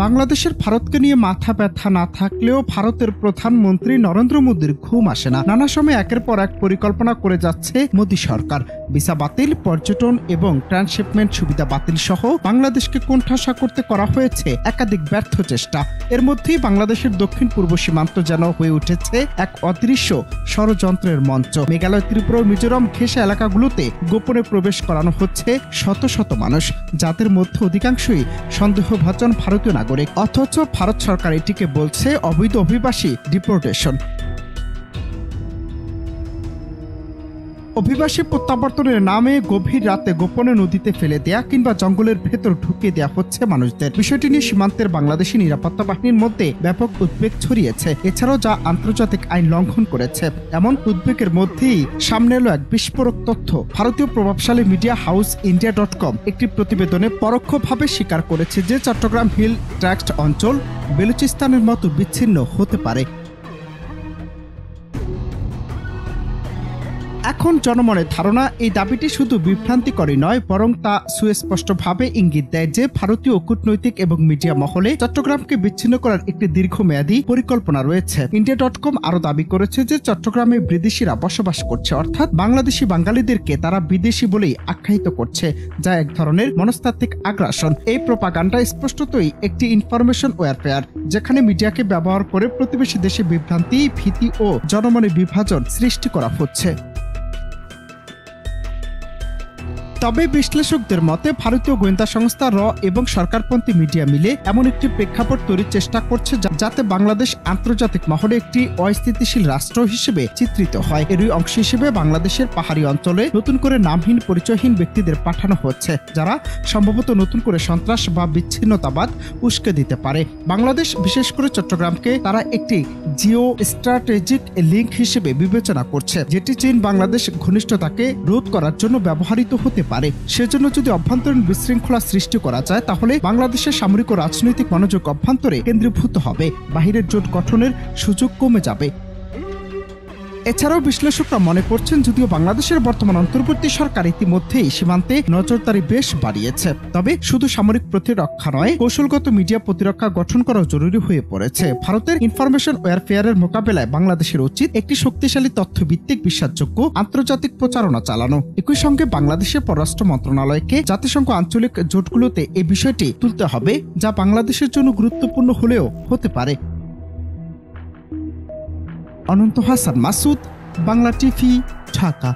বাংলাদেশের ভারতকে নিয়ে মাথা ব্যথা না থাকলেও ভারতের প্রধানমন্ত্রী নরেন্দ্র মোদীর ঘুম আসে না। নানা সময় একের পর এক পরিকল্পনা করে যাচ্ছে মোদী সরকার। ভিসা বাতিল, পর্যটন এবং ট্রান্সশিপমেন্ট সুবিধা বাতিল সহ বাংলাদেশকে কোণঠাসা করতে করা হয়েছে একাধিক ব্যর্থ চেষ্টা। এর মধ্যেই বাংলাদেশের দক্ষিণ পূর্ব সীমান্ত যেন হয়ে উঠেছে এক অদৃশ্য ষড়যন্ত্রের মঞ্চ। মেঘালয়, ত্রিপুরা ও মিজোরাম ঘেঁষা এলাকাগুলোতে গোপনে প্রবেশ করানো হচ্ছে শত শত মানুষ, যাদের মধ্যে অধিকাংশই সন্দেহভাজন ভারতীয় নাগরিক। অথচ ভারত সরকার এটিকে বলছে অবৈধ অভিবাসী ডিপোর্টেশন। অভিবাসী প্রত্যাবর্তনের নামে গভীর রাতে গোপনে নদীতে ফেলে দেয়া কিংবা জঙ্গলের ভেতর ঢুকিয়ে দেওয়া হচ্ছে মানুষদের। বিষয়টি নিয়ে সীমান্তের বাংলাদেশি নিরাপত্তা বাহিনীর মধ্যে ব্যাপক উদ্বেগ ছড়িয়েছে। এছাড়াও যা আন্তর্জাতিক আইন লঙ্ঘন করেছে। এমন উদ্বেগের মধ্যেই সামনে এলো এক বিস্ফোরক তথ্য। ভারতীয় প্রভাবশালী মিডিয়া হাউস ইন্ডিয়া.com একটি প্রতিবেদনে পরোক্ষভাবে স্বীকার করেছে যে চট্টগ্রাম হিল ট্র্যাক্ট অঞ্চল বেলুচিস্তানের মতো বিচ্ছিন্ন হতে পারে। এখন জনমনের ধারণা, এই দাবিটি শুধু বিভ্রান্তিকরই নয়, বরং তা সুস্পষ্টভাবে ইঙ্গিত দেয় যে ভারতীয় কূটনৈতিক এবং মিডিয়া মহলে চট্টগ্রামকে বিচ্ছিন্ন করার একটি দীর্ঘমেয়াদী পরিকল্পনা রয়েছে। ইন্ডিয়া.com আরও দাবি করেছে যে চট্টগ্রামে বিদেশিরা বসবাস করছে, অর্থাৎ বাংলাদেশি বাঙালিদেরকে তারা বিদেশি বলেই আখ্যায়িত করছে, যা এক ধরনের মনস্তাত্ত্বিক আগ্রাসন। এই প্রোপাগান্ডা স্পষ্টতই একটি ইনফরমেশন ওয়ারফেয়ার, যেখানে মিডিয়াকে ব্যবহার করে প্রতিবেশী দেশে বিভ্রান্তি, ভীতি ও জনমনে বিভাজন সৃষ্টি করা হচ্ছে। তবে বিশ্লেষকদের মতে ভারতীয় গোয়েন্দা সংস্থা র এবং সরকারপন্থী মিডিয়া মিলে এমন একটি প্রেক্ষাপট তৈরির চেষ্টা করছে যাতে বাংলাদেশ আন্তর্জাতিক মহলে একটি অস্থিতিশীল রাষ্ট্র হিসেবে চিত্রিত হয়। এরই অংশ হিসেবে বাংলাদেশের পাহাড়ি অঞ্চলে নতুন করে নামহীন পরিচয়হীন ব্যক্তিদের পাঠানো হচ্ছে, যারা সম্ভবত নতুন করে সন্ত্রাস বা বিচ্ছিন্নতাবাদ উস্কে দিতে পারে। বাংলাদেশ, বিশেষ করে চট্টগ্রামকে তারা একটি জিও স্ট্র্যাটেজিক লিঙ্ক হিসেবে বিবেচনা করছে, যেটি চীন বাংলাদেশ ঘনিষ্ঠতাকে রোধ করার জন্য ব্যবহৃত হতে পারে। সেজন্য যদি অভ্যন্তরীণ বিশৃঙ্খলা সৃষ্টি করা যায়, তাহলে বাংলাদেশের সামরিক ও রাজনৈতিক মনোযোগ অভ্যন্তরে কেন্দ্রীভূত হবে, বাহিরের জোট গঠনের সুযোগ কমে যাবে। এছাড়াও বিশ্লেষকরা মনে করছেন, যদিও বাংলাদেশের বর্তমান অন্তর্বর্তী সরকার ইতিমধ্যেই সীমান্তে নজরদারি বেশ বাড়িয়েছে, তবে শুধু সামরিক প্রতিরক্ষা নয়, কৌশলগত মিডিয়া প্রতিরক্ষা গঠন করাও জরুরি হয়ে পড়েছে। ভারতের ইনফরমেশন ওয়ারফেয়ারের মোকাবেলায় বাংলাদেশের উচিত একটি শক্তিশালী তথ্যভিত্তিক বিশ্বাসযোগ্য আন্তর্জাতিক প্রচারণা চালানো। একই সঙ্গে বাংলাদেশের পররাষ্ট্র মন্ত্রণালয়কে জাতিসংঘ আঞ্চলিক জোটগুলোতে এই বিষয়টি তুলতে হবে, যা বাংলাদেশের জন্য গুরুত্বপূর্ণ হলেও হতে পারে। অনন্ত হাসান মাসুদ, বাংলা টিভি, ঢাকা।